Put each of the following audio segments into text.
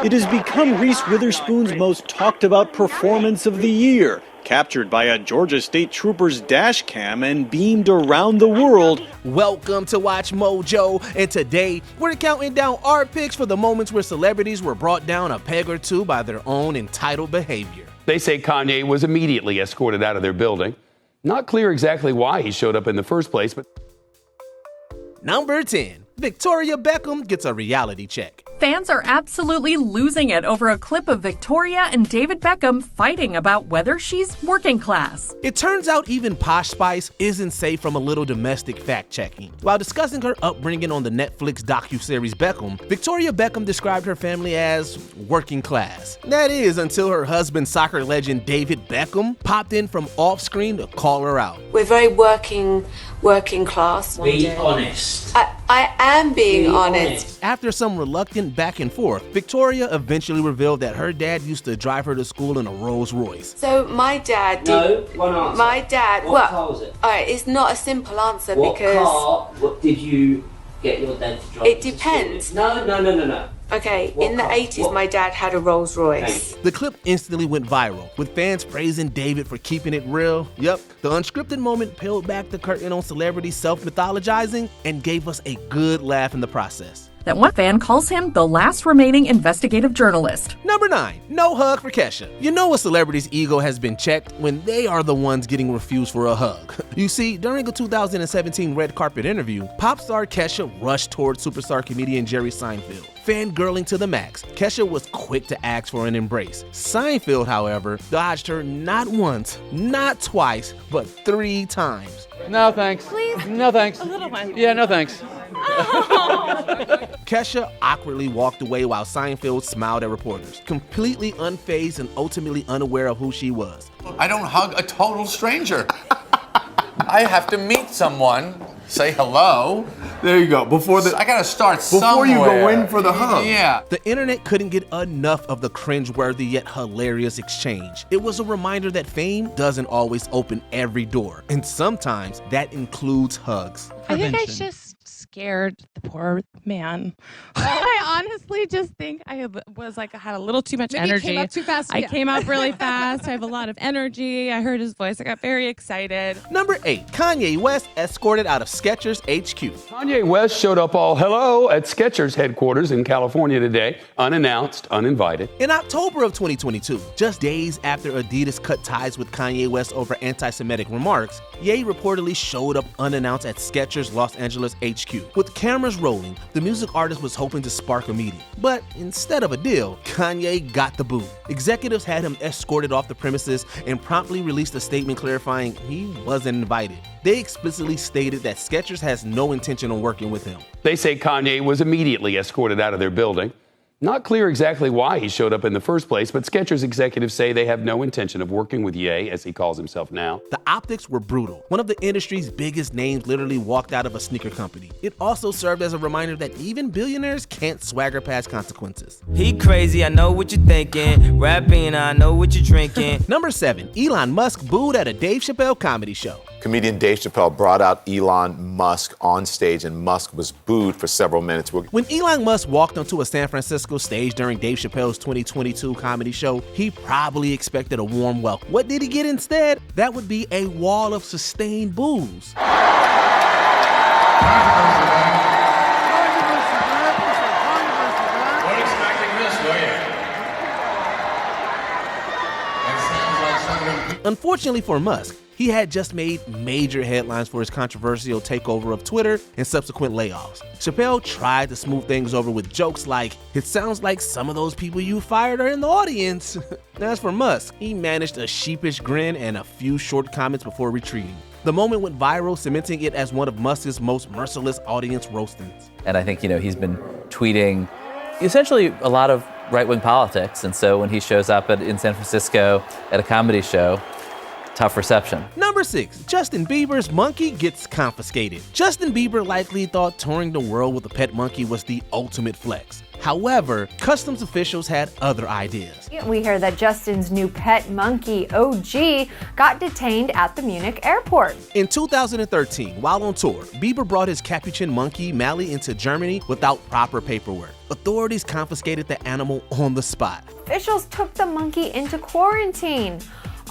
It has become Reese Witherspoon's most talked about performance of the year, captured by a Georgia State Trooper's dash cam and beamed around the world. Welcome to Watch Mojo, and today we're counting down our picks for the moments where celebrities were brought down a peg or two by their own entitled behavior. They say Kanye was immediately escorted out of their building. Not clear exactly why he showed up in the first place, but... Number 10. Victoria Beckham gets a reality check. Fans are absolutely losing it over a clip of Victoria and David Beckham fighting about whether she's working class. It turns out even Posh Spice isn't safe from a little domestic fact-checking. While discussing her upbringing on the Netflix docuseries Beckham, Victoria Beckham described her family as working class. That is, until her husband, soccer legend David Beckham, popped in from off-screen to call her out. We're very working class. Be honest. I am being honest. After some reluctant back and forth, Victoria eventually revealed that her dad used to drive her to school in a Rolls-Royce. So my dad No, one answer. My dad. What car was it? Alright, it's not a simple answer What because. car did you get your dad to drive? It depends. No. Okay, What in the car? 80s, What? my dad had a Rolls-Royce. The clip instantly went viral, with fans praising David for keeping it real. Yep, the unscripted moment peeled back the curtain on celebrities self-mythologizing and gave us a good laugh in the process. That one fan calls him the last remaining investigative journalist. Number 9. No hug for Kesha. You know a celebrity's ego has been checked when they are the ones getting refused for a hug. You see, during a 2017 red carpet interview, pop star Kesha rushed toward superstar comedian Jerry Seinfeld. Fangirling to the max, Kesha was quick to ask for an embrace. Seinfeld, however, dodged her not once, not twice, but 3 times. No, thanks. Please. No, thanks. A little one. Yeah, no, thanks. Kesha awkwardly walked away while Seinfeld smiled at reporters, completely unfazed and ultimately unaware of who she was. I don't hug a total stranger. I have to meet someone, say hello. There you go. I gotta start somewhere. Before you go in for the hug. Yeah. The internet couldn't get enough of the cringeworthy yet hilarious exchange. It was a reminder that fame doesn't always open every door, and sometimes that includes hugs. I think I just scared the poor man. I honestly just think I had a little too much energy. Came up too fast. I came up really fast. I have a lot of energy. I heard his voice. I got very excited. Number 8. Kanye West escorted out of Skechers HQ. Kanye West showed up all hello at Skechers headquarters in California today, unannounced, uninvited. In October of 2022, just days after Adidas cut ties with Kanye West over anti-Semitic remarks, Ye reportedly showed up unannounced at Skechers Los Angeles HQ. With cameras rolling, the music artist was hoping to spark a meeting. But instead of a deal, Kanye got the boot. Executives had him escorted off the premises and promptly released a statement clarifying he wasn't invited. They explicitly stated that Skechers has no intention on working with him. They say Kanye was immediately escorted out of their building. Not clear exactly why he showed up in the first place, but Skechers executives say they have no intention of working with Ye, as he calls himself now. The optics were brutal. One of the industry's biggest names literally walked out of a sneaker company. It also served as a reminder that even billionaires can't swagger past consequences. He crazy, I know what you're thinking. Rapping, I know what you're drinking. Number 7. Elon Musk booed at a Dave Chappelle comedy show. Comedian Dave Chappelle brought out Elon Musk on stage, and Musk was booed for several minutes. When Elon Musk walked onto a San Francisco stage during Dave Chappelle's 2022 comedy show, he probably expected a warm welcome. What did he get instead? That would be a wall of sustained boos. Unfortunately for Musk, he had just made major headlines for his controversial takeover of Twitter and subsequent layoffs. Chappelle tried to smooth things over with jokes like, "It sounds like some of those people you fired are in the audience." As for Musk, he managed a sheepish grin and a few short comments before retreating. The moment went viral, cementing it as one of Musk's most merciless audience roastings. And I think, he's been tweeting essentially a lot of right-wing politics, and so when he shows up in San Francisco at a comedy show, tough reception. Number 6. Justin Bieber's monkey gets confiscated. Justin Bieber likely thought touring the world with a pet monkey was the ultimate flex. However, customs officials had other ideas. We hear that Justin's new pet monkey, OG, got detained at the Munich airport. In 2013, while on tour, Bieber brought his Capuchin monkey, Mally, into Germany without proper paperwork. Authorities confiscated the animal on the spot. Officials took the monkey into quarantine.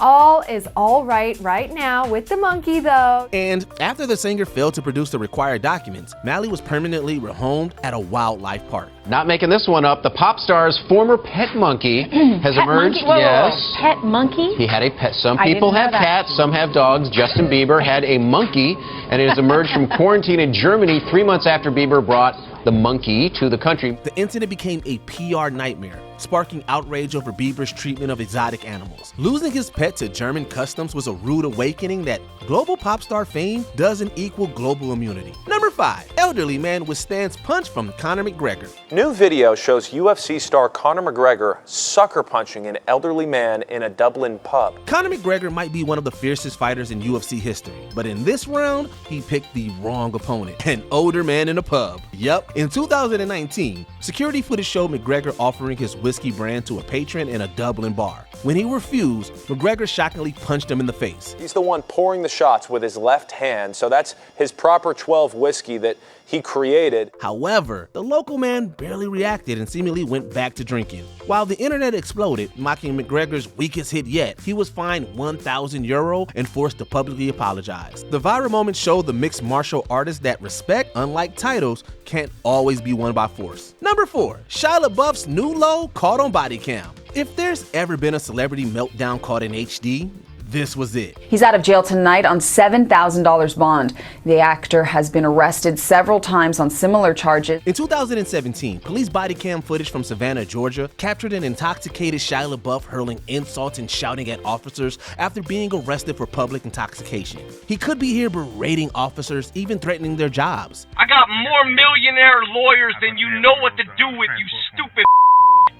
All is all right now with the monkey, though. And after the singer failed to produce the required documents, Mally was permanently rehomed at a wildlife park. Not making this one up, the pop star's former pet monkey has emerged. Yes. Pet monkey? He had a pet. Some people have cats, some have dogs. Justin Bieber had a monkey, and it has emerged from quarantine in Germany 3 months after Bieber brought the monkey to the country. The incident became a PR nightmare, sparking outrage over Bieber's treatment of exotic animals. Losing his pet to German customs was a rude awakening that global pop star fame doesn't equal global immunity. Number 5, elderly man withstands punch from Conor McGregor. New video shows UFC star Conor McGregor sucker punching an elderly man in a Dublin pub. Conor McGregor might be one of the fiercest fighters in UFC history, but in this round, he picked the wrong opponent, an older man in a pub. Yup. In 2019, security footage showed McGregor offering his whiskey brand to a patron in a Dublin bar. When he refused, McGregor shockingly punched him in the face. He's the one pouring the shots with his left hand, so that's his proper 12 whiskey that he created. However, the local man barely reacted and seemingly went back to drinking. While the internet exploded, mocking McGregor's weakest hit yet, he was fined €1,000 and forced to publicly apologize. The viral moment showed the mixed martial artist that respect, unlike titles, can't always be won by force. Number 4, Shia LaBeouf's new low caught on body cam. If there's ever been a celebrity meltdown caught in HD, this was it. He's out of jail tonight on $7,000 bond. The actor has been arrested several times on similar charges. In 2017, police body cam footage from Savannah, Georgia, captured an intoxicated Shia LaBeouf hurling insults and shouting at officers after being arrested for public intoxication. He could be here berating officers, even threatening their jobs. I got more millionaire lawyers than you know what to do with, you stupid.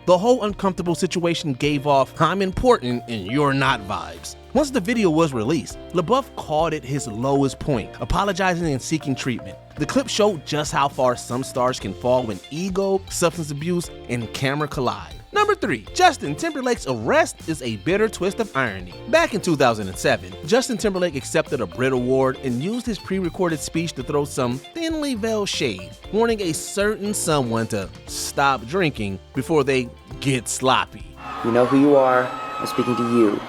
The whole uncomfortable situation gave off "I'm important and you're not" vibes. Once the video was released, LaBeouf called it his lowest point, apologizing and seeking treatment. The clip showed just how far some stars can fall when ego, substance abuse, and camera collide. Number 3, Justin Timberlake's arrest is a bitter twist of irony. Back in 2007, Justin Timberlake accepted a Brit Award and used his pre-recorded speech to throw some thinly veiled shade, warning a certain someone to stop drinking before they get sloppy. You know who you are. I'm speaking to you.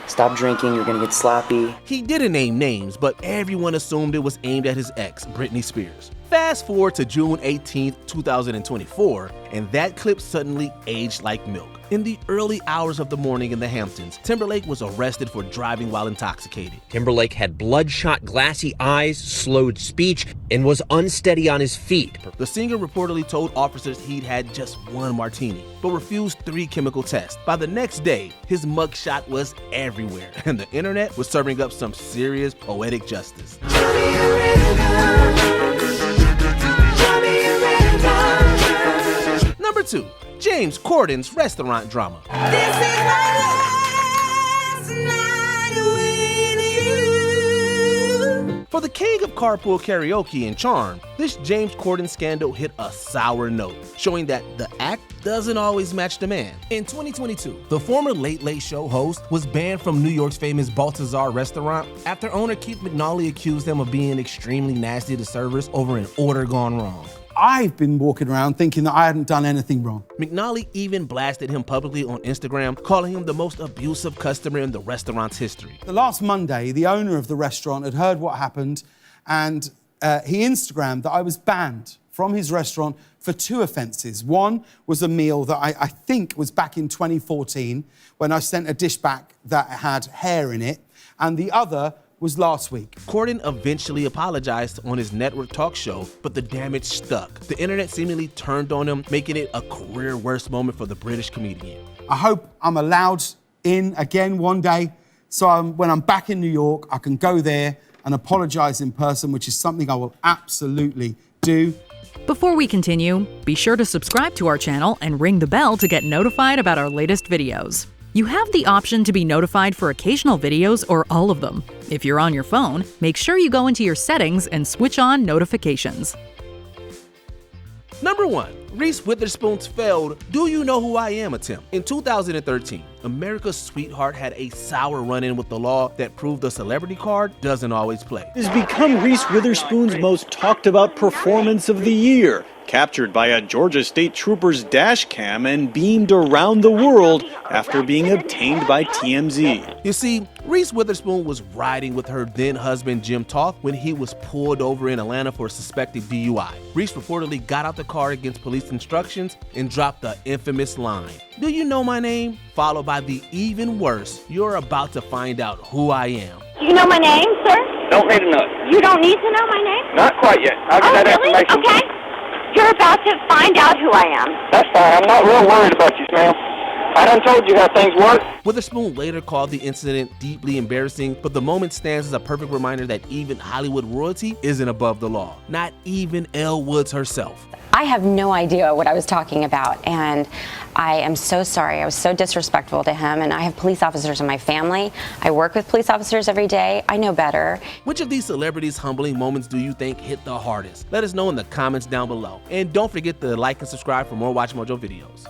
Stop drinking, you're gonna get sloppy. He didn't name names, but everyone assumed it was aimed at his ex, Britney Spears. Fast forward to June 18th, 2024, and that clip suddenly aged like milk. In the early hours of the morning in the Hamptons, Timberlake was arrested for driving while intoxicated. Timberlake had bloodshot, glassy eyes, slowed speech, and was unsteady on his feet. The singer reportedly told officers he'd had just one martini, but refused 3 chemical tests. By the next day, his mugshot was everywhere, and the internet was serving up some serious poetic justice. Number 2, James Corden's restaurant drama. For the king of carpool karaoke and charm, this James Corden scandal hit a sour note, showing that the act doesn't always match the man. In 2022, the former Late Late Show host was banned from New York's famous Balthazar restaurant after owner Keith McNally accused him of being extremely nasty to servers over an order gone wrong. I've been walking around thinking that I hadn't done anything wrong. McNally even blasted him publicly on Instagram, calling him the most abusive customer in the restaurant's history. The last Monday, the owner of the restaurant had heard what happened, and he Instagrammed that I was banned from his restaurant for 2 offences. One was a meal that I think was back in 2014 when I sent a dish back that had hair in it, and the other was last week. Corden eventually apologized on his network talk show, but the damage stuck. The internet seemingly turned on him, making it a career worst moment for the British comedian. I hope I'm allowed in again one day, so when I'm back in New York, I can go there and apologize in person, which is something I will absolutely do. Before we continue, be sure to subscribe to our channel and ring the bell to get notified about our latest videos. You have the option to be notified for occasional videos or all of them. If you're on your phone, make sure you go into your settings and switch on notifications. Number 1. Reese Witherspoon's failed Do You Know Who I Am attempt. In 2013, America's sweetheart had a sour run-in with the law that proved a celebrity card doesn't always play. It has become Reese Witherspoon's most talked about performance of the year, captured by a Georgia State Trooper's dash cam and beamed around the world after being obtained by TMZ. You see, Reese Witherspoon was riding with her then husband Jim Toth when he was pulled over in Atlanta for a suspected DUI. Reese reportedly got out the car against police instructions and dropped the infamous line, "Do you know my name?" followed by the even worse, "You're about to find out who I am." Do you know my name, sir? Don't need to know. You don't need to know my name? Not quite yet. I'll get that really? information. Okay. You're about to find out who I am. That's fine. I'm not real worried about you, ma'am. I done told you how things work. Witherspoon later called the incident deeply embarrassing, but the moment stands as a perfect reminder that even Hollywood royalty isn't above the law. Not even Elle Woods herself. I have no idea what I was talking about, and I am so sorry. I was so disrespectful to him, and I have police officers in my family. I work with police officers every day. I know better. Which of these celebrities' humbling moments do you think hit the hardest? Let us know in the comments down below. And don't forget to like and subscribe for more Watch Mojo videos.